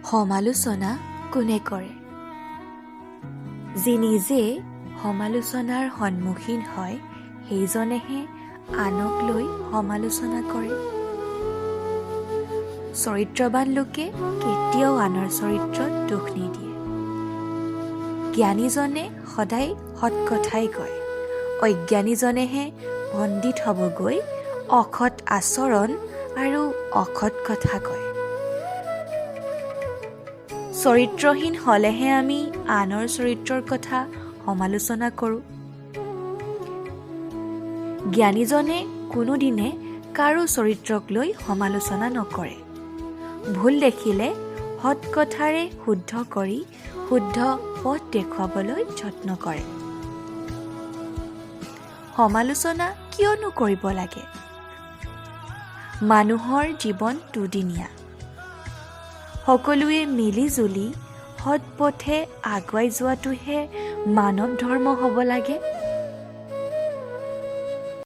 সমালোচনা কোনে কৰে? যি নিজে সমালোচনাৰ সন্মুখীন হয় সেইজনেহে আনক লৈ সমালোচনা কৰে। চৰিত্ৰৱান লোকে কেতিয়াও আনৰ চৰিত্ৰত দোষ নিদিয়ে। জ্ঞানীজনে সদায় সৎ কথাই কয়, অজ্ঞানীজনেহে পণ্ডিত হ'বগৈ অসৎ আচৰণ আৰু অসৎ কথা কয়। চৰিত্ৰহীন হ'লেহে আমি আনৰ চৰিত্ৰৰ কথা সমালোচনা কৰোঁ। জ্ঞানীজনে কোনোদিনে কাৰো চৰিত্ৰক লৈ সমালোচনা নকৰে। ভুল দেখিলে সৎ কথাৰে শুদ্ধ কৰি শুদ্ধ পথ দেখুৱাবলৈ যত্ন কৰে। সমালোচনা কিয়নো কৰিব লাগে? মানুহৰ জীৱন দুদিনীয়া। সকলোৱে মিলি জুলি সৎ পথে আগুৱাই যোৱাটোহে মানৱ ধৰ্ম হ'ব লাগে।